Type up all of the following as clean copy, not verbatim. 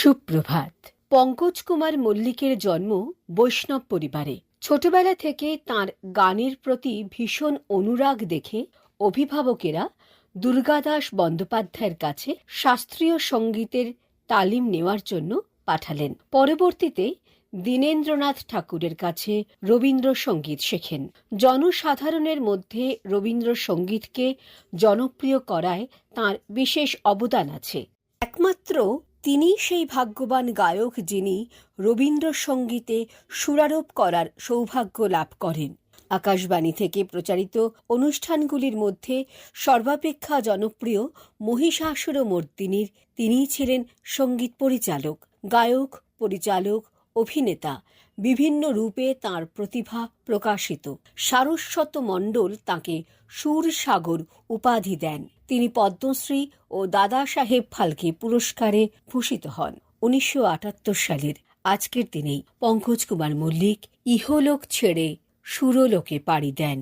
সুপ্রভাত। পঙ্কজ কুমার মল্লিকের জন্ম বৈষ্ণব পরিবারে। ছোটবেলা থেকে তাঁর গানের প্রতি ভীষণ অনুরাগ দেখে অভিভাবকেরা দুর্গাদাস বন্দ্যোপাধ্যায়ের কাছে শাস্ত্রীয় সঙ্গীতের তালিম নেওয়ার জন্য পাঠালেন। পরবর্তীতে দীনেন্দ্রনাথ ঠাকুরের কাছে রবীন্দ্রসঙ্গীত শেখেন। জনসাধারণের মধ্যে রবীন্দ্রসঙ্গীতকে জনপ্রিয় করায় তাঁর বিশেষ অবদান আছে। একমাত্র তিনি সেই ভাগ্যবান গায়ক যিনি রবীন্দ্রসঙ্গীতে সুরারোপ করার সৌভাগ্য লাভ করেন। আকাশবাণী থেকে প্রচারিত অনুষ্ঠানগুলির মধ্যে সর্বাপেক্ষা জনপ্রিয় মহিষাসুরমর্দিনীর তিনিই ছিলেন সঙ্গীত পরিচালক। গায়ক, পরিচালক, অভিনেতা বিভিন্ন রূপে তাঁর প্রতিভা প্রকাশিত। সারস্বত মণ্ডল তাঁকে সুরসাগর উপাধি দেন। তিনি পদ্মশ্রী ও দাদা সাহেব ফালকে পুরস্কারে ভূষিত হন। 1978 সালের আজকের দিনেই পঙ্কজ কুমার মল্লিক ইহলোক ছেড়ে সুরলোকে পাড়ি দেন।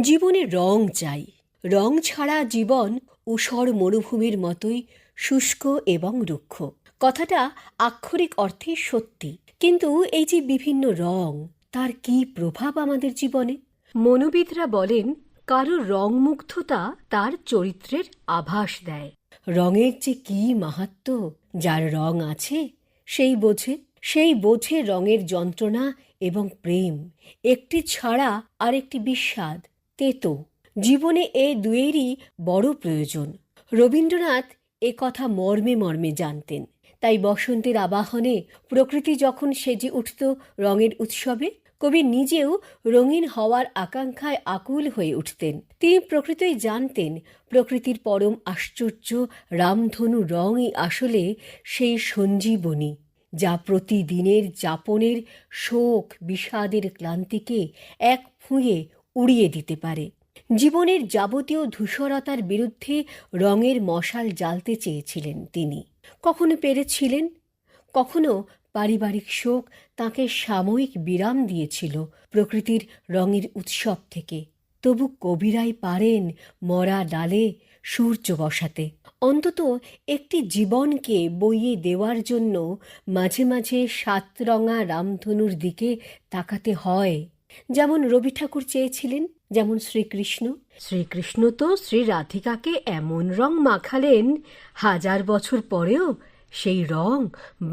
জীবনে রং চাই। রং ছাড়া জীবন ঊষর মরুভূমির মতোই শুষ্ক এবং রুক্ষ। কথাটা আক্ষরিক অর্থে সত্যি, কিন্তু এই যে বিভিন্ন রং, তার কি প্রভাব আমাদের জীবনে? মনোবিদরা বলেন, কারো রংমুগ্ধতা তার চরিত্রের আভাস দেয়। রঙের যে কি মাহাত্ম্য, যার রং আছে সেই বোঝে রঙের যন্ত্রণা এবং প্রেম। একটি ছাড়া আর একটি বিস্বাদ, তেতো। জীবনে এ দুয়েরই বড় প্রয়োজন। রবীন্দ্রনাথ এ কথা মর্মে মর্মে জানতেন। তাই বসন্তের আবাহনে প্রকৃতি যখন সেজে উঠত রঙের উৎসবে, কবি নিজেও রঙিন হওয়ার আকাঙ্ক্ষায় আকুল হয়ে উঠতেন। তিনি প্রকৃতই জানতেন প্রকৃতির পরম আশ্চর্য রামধনু রঙই আসলে সেই সঞ্জীবনী, যা প্রতিদিনের যাপনের শোক বিষাদের ক্লান্তিকে এক ফুঁয়ে উড়িয়ে দিতে পারে। জীবনের যাবতীয় ধূসরতার বিরুদ্ধে রঙের মশাল জ্বালতে চেয়েছিলেন তিনি। কখনো পেরেছিলেন, কখনো পারিবারিক শোক তাঁকে সাময়িক বিরাম দিয়েছিল প্রকৃতির রঙের উৎসব থেকে। তবু কবিরাই পারেন মরা ডালে সূর্য বসাতে। অন্তত একটি জীবনকে বইয়ে দেওয়ার জন্য মাঝে মাঝে সাতরঙা রামধনুর দিকে তাকাতে হয়। যেমন রবি ঠাকুর চেয়েছিলেন, যেমন শ্রীকৃষ্ণ তো শ্রী রাধিকাকে এমন রং মাখালেন, 1000 বছর পরেও সেই রং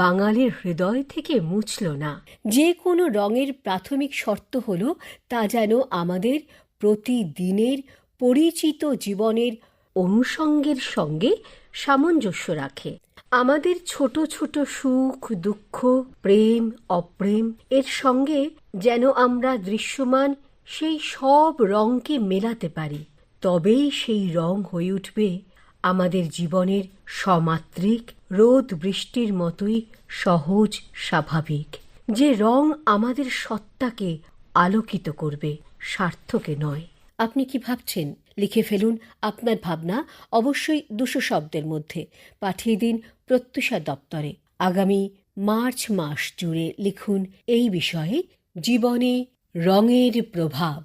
বাঙালির হৃদয় থেকে মুছল না। যে কোনো রঙের প্রাথমিক শর্ত হল তা যেন আমাদের প্রতিদিনের পরিচিত জীবনের অনুষঙ্গের সঙ্গে সামঞ্জস্য রাখে। আমাদের ছোট ছোট সুখ দুঃখ, প্রেম অপ্রেম এর সঙ্গে যেন আমরা দৃশ্যমান সেই সব রঙকে মেলাতে পারি। তবেই সেই রং হয়ে উঠবে আমাদের জীবনের সমাত্রিক রোদ বৃষ্টির মতোই সহজ স্বাভাবিক। যে রং আমাদের সত্তাকে আলোকিত করবে, স্বার্থকে নয়। আপনি কি ভাবছেন? লিখে ফেলুন আপনার ভাবনা, অবশ্যই 200 শব্দের মধ্যে। পাঠিয়ে দিন প্রত্যুষা দপ্তরে। আগামী মার্চ মাস জুড়ে লিখুন এই বিষয়ে, জীবনে রঙের প্রভাব।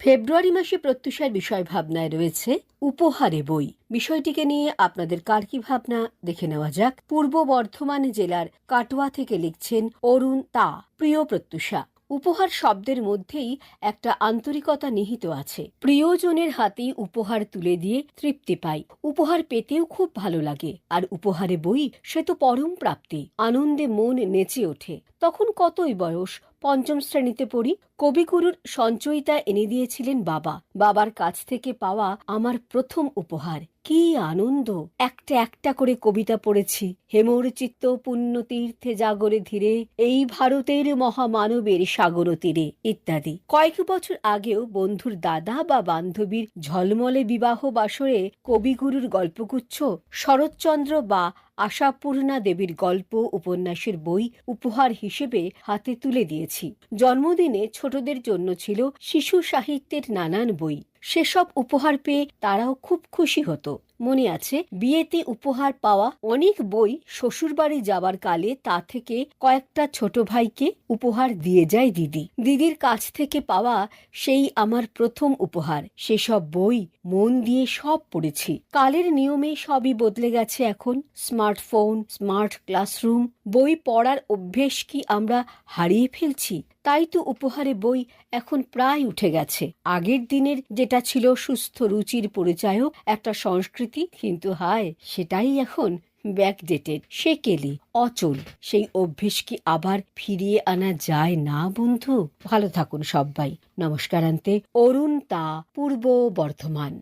ফেব্রুয়ারি মাসে প্রত্যুষার বিষয় ভাবনায় রয়েছে উপহারে বই। বিষয়টিকে নিয়ে আপনাদের কার কি ভাবনা দেখে নেওয়া যাক। পূর্ব বর্ধমান জেলার কাটোয়া থেকে লিখছেন অরুণ তা। প্রিয় প্রত্যুষা, উপহার শব্দের মধ্যেই একটা আন্তরিকতা নিহিত আছে। প্রিয়জনের হাতেই উপহার তুলে দিয়ে তৃপ্তি পাই। উপহার পেতেও খুব ভালো লাগে। আর উপহারে বই, সে তো পরম প্রাপ্তি। আনন্দে মন নেচে ওঠে। তখন কতই বয়স, 5ম শ্রেণীতে পড়ি। কবিগুরুর সঞ্চয়িতা এনে দিয়েছিলেন বাবা। বাবার কাছ থেকে পাওয়া আমার প্রথম উপহার। কি আনন্দ! একটা একটা করে কবিতা পড়েছি। হেমর চিত্ত পুণ্য তীর্থে জাগরে ধীরে, এই ভারতের মহামানবের সাগর তীরে, ইত্যাদি। কয়েক বছর আগেও বন্ধুর দাদা বা বান্ধবীর ঝলমলে বিবাহ বাসরে কবিগুরুর গল্পগুচ্ছ, শরৎচন্দ্র বা আশাপূর্ণা দেবীর গল্প উপন্যাসের বই উপহার হিসেবে হাতে তুলে দিয়েছি। জন্মদিনে ছোটদের জন্য ছিল শিশু সাহিত্যের নানান বই। সেসব উপহার পেয়ে তারাও খুব খুশি হতো। মনে আছে বিয়েতে উপহার পাওয়া অনেক বই শ্বশুরবাড়ি যাবার কালে তা থেকে কয়েকটা ছোট ভাইকে উপহার দিয়ে যায় দিদি। দিদির কাছ থেকে পাওয়া সেই আমার প্রথম উপহার। সেসব বই মন দিয়ে সব পড়েছি। কালের নিয়মে সবই বদলে গেছে এখন। স্মার্টফোন, স্মার্ট ক্লাসরুম, বই পড়ার অভ্যেস কি আমরা হারিয়ে ফেলছি? তাই তো উপহারে বই এখন প্রায় উঠে গেছে। আগের দিনের যেটা ছিল সুস্থ রুচির পরিচায়ক একটা সংস্কৃতি, কিন্তু হায়, সেটাই এখন ব্যাকডেটেড, সেকেলে, অচল। সেই অভ্যেস কি আবার ফিরিয়ে আনা যায় না বন্ধু? ভালো থাকুন সবাই। নমস্কারান্তে, অরুণ তা, পূর্ব বর্ধমান।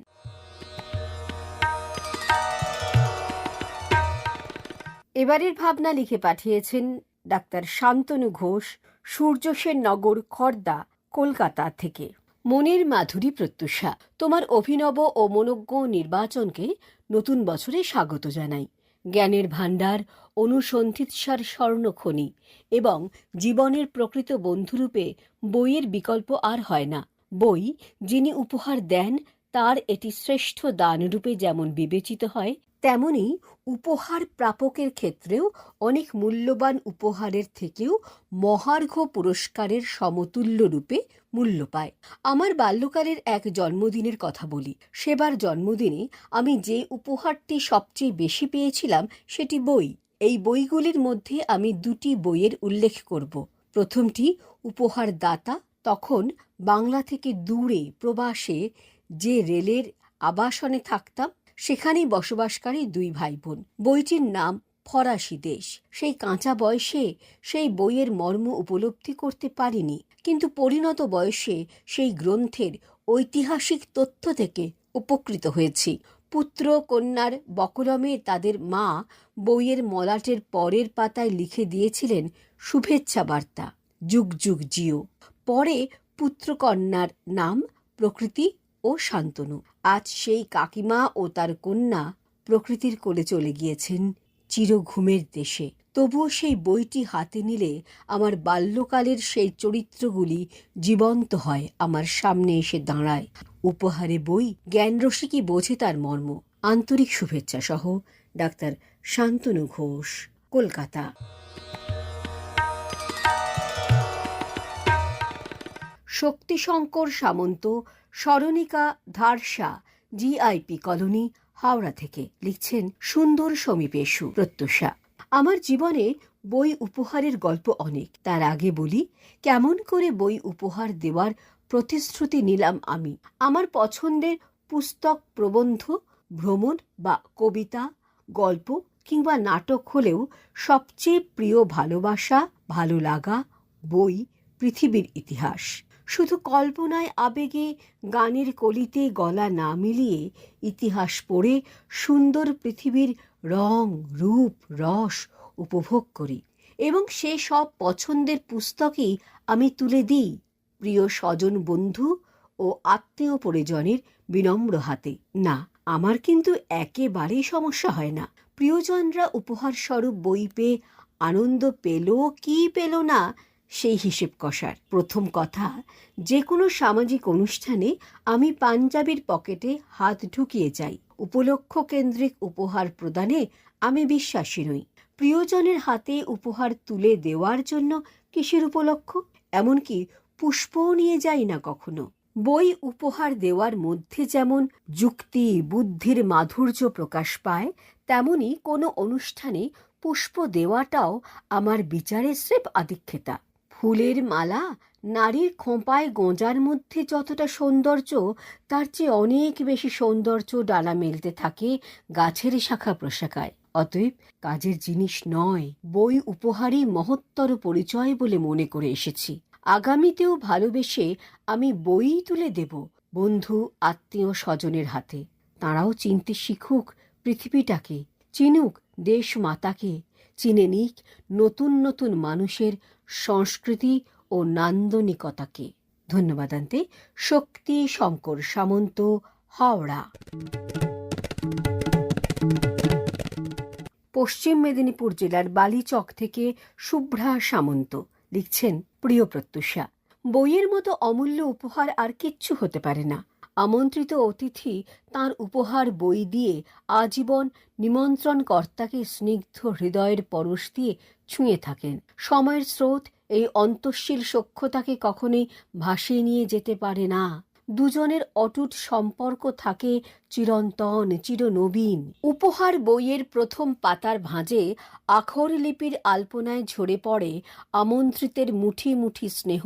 এবারের ভাবনা লিখে পাঠিয়েছেন ডাক্তার শান্তনু ঘোষ, সূর্যসেন নগর, খড়দা, কলকাতা থেকে। মনের মাধুরী প্রত্যুষা, তোমার অভিনব ও মনোজ্ঞ নির্বাচনকে নতুন বছরে স্বাগত জানাই। জ্ঞানের ভাণ্ডার, অনুসন্ধিৎসার স্বর্ণখনি এবং জীবনের প্রকৃত বন্ধুরূপে বইয়ের বিকল্প আর হয় না। বই যিনি উপহার দেন তার এটি শ্রেষ্ঠ দানরূপে যেমন বিবেচিত হয়, তেমনি উপহার প্রাপকের ক্ষেত্রেও অনেক মূল্যবান উপহারের থেকেও মহার্ঘ পুরস্কারের সমতুল্য রূপে মূল্য পায়। আমার বাল্যকালের এক জন্মদিনের কথা বলি। সেবার জন্মদিনে আমি যে উপহারটি সবচেয়ে বেশি পেয়েছিলাম সেটি বই। এই বইগুলির মধ্যে আমি দুটি বইয়ের উল্লেখ করব। প্রথমটি উপহার দাতা, তখন বাংলা থেকে দূরে প্রবাসে যে রেলের আবাসনে থাকতাম, সেখানেই বসবাসকারী দুই ভাই বোন। বইটির নাম ফরাসি দেশ। সেই কাঁচা বয়সে সেই বইয়ের মর্ম উপলব্ধি করতে পারিনি, কিন্তু পরিণত বয়সে সেই গ্রন্থের ঐতিহাসিক তথ্য থেকে উপকৃত হয়েছি। পুত্র কন্যার বকলমে তাদের মা বইয়ের মলাটের পরের পাতায় লিখে দিয়েছিলেন শুভেচ্ছা বার্তা, যুগ যুগ জিও। পরে পুত্রকন্যার নাম প্রকৃতি ও শান্তনু। আজ সেই কাকিমা ও তার কন্যা প্রকৃতির কোলে চলে গিয়েছেন চিরঘুমের দেশে। তবুও সেই বইটি হাতে নিলে আমার বাল্যকালের সেই চরিত্রগুলি জীবন্ত হয়, আমার সামনে এসে দাঁড়ায়। উপহারে বই, জ্ঞান রসিকই বোঝে তার মর্ম। আন্তরিক শুভেচ্ছা সহ ডাক্তার শান্তনু ঘোষ, কলকাতা। শক্তিশঙ্কর সামন্ত, স্মরণিকা, ধারসা, জিআইপি কলোনি, হাওড়া থেকে লিখছেন সুন্দর সমীপেশু প্রত্যুষা। আমার জীবনে বই উপহারের গল্প অনেক। তার আগে বলি কেমন করে বই উপহার দেওয়ার প্রতিশ্রুতি নিলাম আমি। আমার পছন্দের পুস্তক, প্রবন্ধ, ভ্রমণ বা কবিতা, গল্প কিংবা নাটক হলেও সবচেয়ে প্রিয় ভালোবাসা, ভালো লাগা বই পৃথিবীর ইতিহাস। শুধু কল্পনায়, আবেগে, গানের কলিতে গলা না মিলিয়ে ইতিহাস পড়ে সুন্দর পৃথিবীর রং, রূপ, রস উপভোগ করি এবং সে সব পছন্দের পুস্তকেই আমি তুলে দিই প্রিয় স্বজন, বন্ধু ও আত্মীয় পরিজনের বিনম্র হাতে। না, আমার কিন্তু একেবারেই সমস্যা হয় না। প্রিয়জনরা উপহার স্বরূপ বই পেয়ে আনন্দ পেল কি পেল না সেই হিসেব কষার। প্রথম কথা, যে কোনো সামাজিক অনুষ্ঠানে আমি পাঞ্জাবির পকেটে হাত ঢুকিয়ে যাই। উপলক্ষ কেন্দ্রিক উপহার প্রদানে আমি বিশ্বাসী নই। প্রিয়জনের হাতে উপহার তুলে দেওয়ার জন্য কিসের উপলক্ষ? এমনকি পুষ্পও নিয়ে যাই না কখনো। বই উপহার দেওয়ার মধ্যে যেমন যুক্তি, বুদ্ধির মাধুর্য প্রকাশ পায়, তেমনি কোনো অনুষ্ঠানে পুষ্প দেওয়াটাও আমার বিচারে স্রেফ আদিক্ষেতা। ফুলের মালা নারীর খোঁপায় গোঁজার মধ্যে যতটা সৌন্দর্য, তার চেয়ে অনেক বেশি সৌন্দর্য ডালা মেলতে থাকে গাছের শাখা প্রশাখায়। অতএব কাজের জিনিস নয়, বই উপহারই মহত্তর পরিচয় বলে মনে করে এসেছি। আগামীতেও ভালোবেসে আমি বই তুলে দেব বন্ধু, আত্মীয় স্বজনের হাতে। তাঁরাও চিনতে শিখুক পৃথিবীটাকে, চিনুক দেশ মাতাকে, চিনে নিক নতুন নতুন মানুষের সংস্কৃতি ও নান্দনিকতাকে। ধন্যবাদ। আনতে শক্তি শঙ্কর সামন্ত, হাওড়া। পশ্চিম মেদিনীপুর জেলার বালিচক থেকে শুভ্রা সামন্ত লিখছেন প্রিয় প্রত্যুষা, বইয়ের মতো অমূল্য উপহার আর কিচ্ছু হতে পারে না। আমন্ত্রিত অতিথি তাঁর উপহার বই দিয়ে আজীবন নিমন্ত্রণকর্তাকে স্নিগ্ধ হৃদয়ের পরশ দিয়ে ছুঁয়ে থাকেন। সময়ের স্রোত এই অন্তঃশীল সখ্যতাকে কখনোই ভাসিয়ে নিয়ে যেতে পারে না। দুজনের অটুট সম্পর্ক থাকে চিরন্তন, চিরনবীন। উপহার বইয়ের প্রথম পাতার ভাঁজে আখর লিপির আলপনায় ঝরে পড়ে আমন্ত্রিতের মুঠি মুঠি স্নেহ,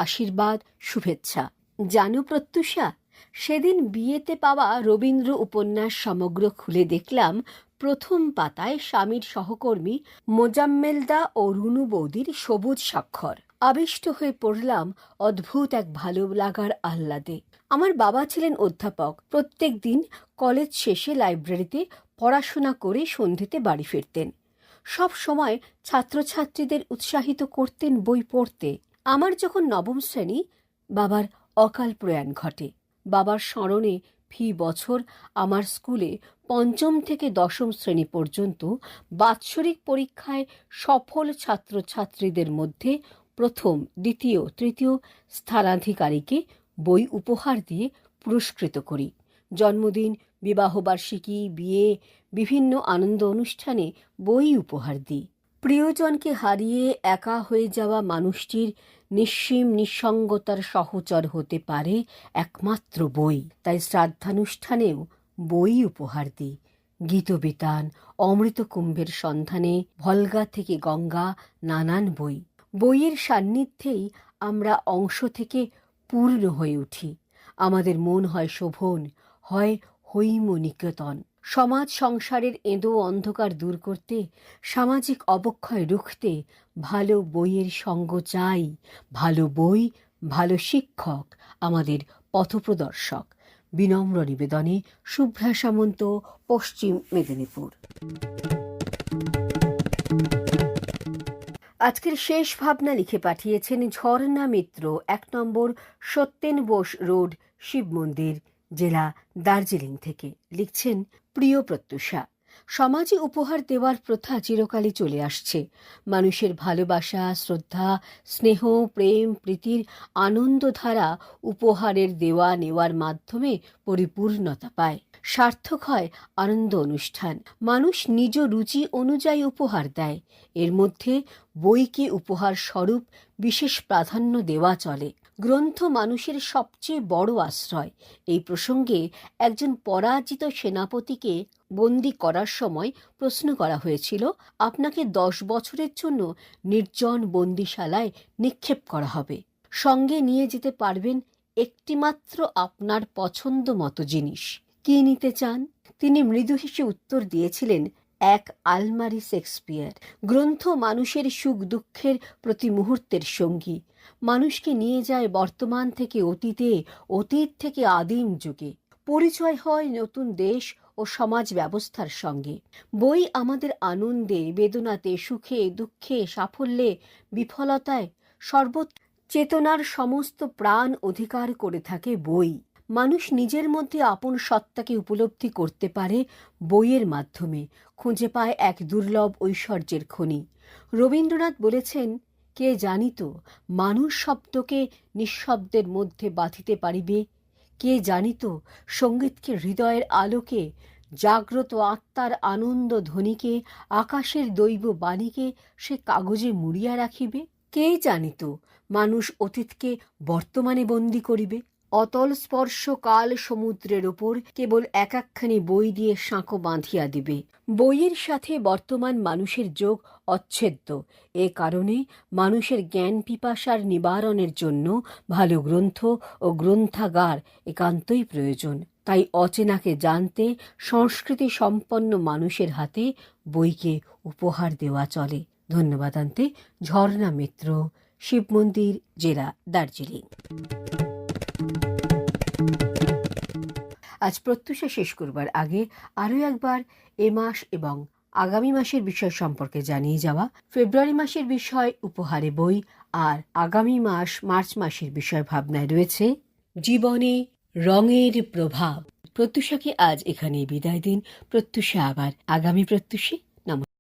আশীর্বাদ, শুভেচ্ছা। জানো প্রত্যুষা, সেদিন বিয়েতে পাওয়া রবীন্দ্র উপন্যাস সমগ্র খুলে দেখলাম প্রথম পাতায় স্বামীর সহকর্মী মোজাম্মেলদা ও রুনু বৌদির সবুজ স্বাক্ষর। আবিষ্ট হয়ে পড়লাম অদ্ভুত এক ভালো লাগার আহ্লাদে। আমার বাবা ছিলেন অধ্যাপক। প্রত্যেক দিন কলেজ শেষে লাইব্রেরিতে পড়াশোনা করে সন্ধেতে বাড়ি ফিরতেন। সব সময় ছাত্রছাত্রীদের উৎসাহিত করতেন বই পড়তে। আমার যখন নবম শ্রেণী, বাবার অকাল প্রয়াণ ঘটে। বাবার স্মরণে ফি বছর আমার স্কুলে পঞ্চম থেকে দশম শ্রেণী পর্যন্ত বাৎসরিক পরীক্ষায় সফল ছাত্রছাত্রীদের মধ্যে প্রথম, দ্বিতীয়, তৃতীয় স্থানাধিকারীকে বই উপহার দিয়ে পুরস্কৃত করি। জন্মদিন, বিবাহবার্ষিকী, বিয়ে, বিভিন্ন আনন্দ অনুষ্ঠানে বই উপহার দিই। প্রিয়জনকে হারিয়ে একা হয়ে যাওয়া মানুষটির নিঃসীম নিঃসঙ্গতার সহচর হতে পারে একমাত্র বই। তাই শ্রাদ্ধানুষ্ঠানেও বই উপহার দিই। গীতবিতান, অমৃত কুম্ভের সন্ধানে, ভলগা থেকে গঙ্গা, নানান বই। বইয়ের সান্নিধ্যেই আমরা অংশ থেকে পূর্ণ হয়ে উঠি। আমাদের মন হয় শোভন, হয় হৈম নিকেতন। সমাজ সংসারের এঁদো অন্ধকার দূর করতে, সামাজিক অবক্ষয় রুখতে ভালো বইয়ের সঙ্গ চাই। ভালো বই, ভালো শিক্ষক আমাদের পথপ্রদর্শক। বিনম্র নিবেদনে, শুভ্রা সামন্ত, পশ্চিম মেদিনীপুর। আজকের শেষ ভাবনা লিখে পাঠিয়েছেন ঝর্ণা মিত্র, 1 নম্বর সত্যেন বোস রোড, শিব মন্দির, জেলা দার্জিলিং থেকে। লিখছেন, প্রিয় প্রত্যুষা, সমাজে উপহার দেওয়ার প্রথা চিরকালই চলে আসছে। মানুষের ভালোবাসা, শ্রদ্ধা, স্নেহ, প্রেম, প্রীতির আনন্দধারা উপহারের দেওয়া নেওয়ার মাধ্যমে পরিপূর্ণতা পায়। সার্থক হয় আনন্দ অনুষ্ঠান। মানুষ নিজ রুচি অনুযায়ী উপহার দেয়। এর মধ্যে বইকে উপহার স্বরূপ বিশেষ প্রাধান্য দেওয়া চলে। গ্রন্থ মানুষের সবচেয়ে বড় আশ্রয়। এই প্রসঙ্গে একজন পরাজিত সেনাপতিকে বন্দী করার সময় প্রশ্ন করা হয়েছিল, আপনাকে 10 বছরের জন্য নির্জন বন্দিশালায় নিক্ষেপ করা হবে, সঙ্গে নিয়ে যেতে পারবেন একটিমাত্র আপনার পছন্দ মতো জিনিস, কি নিতে চান? তিনি মৃদু হেসে উত্তর দিয়েছিলেন, এক আলমারি শেক্সপিয়ার। গ্রন্থ মানুষের সুখ দুঃখের প্রতি মুহূর্তের সঙ্গী। মানুষকে নিয়ে যায় বর্তমান থেকে অতীতে, অতীত থেকে আদিম যুগে। পরিচয় হয় নতুন দেশ ও সমাজ ব্যবস্থার সঙ্গে। বই আমাদের আনন্দে, বেদনাতে, সুখে, দুঃখে, সাফল্যে, বিফলতায় চেতনার সমস্ত প্রাণ অধিকার করে থাকে বই। মানুষ নিজের মধ্যে আপন সত্তাকে উপলব্ধি করতে পারে বইয়ের মাধ্যমে, খুঁজে পায় এক দুর্লভ ঐশ্বর্যের খনি। রবীন্দ্রনাথ বলেছেন, কে জানিত মানুষ শব্দকে নিঃশব্দের মধ্যে বাঁধিতে পারিবে? কে জানিত সঙ্গীতকে হৃদয়ের আলোকে, জাগ্রত আত্মার আনন্দ ধ্বনিকে, আকাশের দৈব বাণীকে সে কাগজে মুড়িয়া রাখিবে? কে জানিত মানুষ অতীতকে বর্তমানে বন্দী করিবে? অতল স্পর্শ কাল সমুদ্রের ওপর কেবল একখানি বই দিয়ে সাঁকো বাঁধিয়া দিবে। বইয়ের সাথে বর্তমান মানুষের যোগ অচ্ছেদ্য। এ কারণে মানুষের জ্ঞান পিপাসার নিবারণের জন্য ভালো গ্রন্থ ও গ্রন্থাগার একান্তই প্রয়োজন। তাই অচেনাকে জানতে সংস্কৃতি সম্পন্ন মানুষের হাতে বইকে উপহার দেওয়া চলে। ধন্যবাদ আনতে ঝর্ণা মিত্র, শিব মন্দির, জেলা দার্জিলিং। আজ প্রত্যুষা শেষ করবার আগে আরও একবার এ মাস এবং আগামী মাসের বিষয় সম্পর্কে জানিয়ে যাওয়া। ফেব্রুয়ারি মাসের বিষয় উপহারে বই, আর আগামী মাস মার্চ মাসের বিষয় ভাবনায় রয়েছে জীবনে রঙের প্রভাব। প্রত্যুষাকে আজ এখানে বিদায় দিন। প্রত্যুষা আবার আগামী প্রত্যুষে। নমস্কার।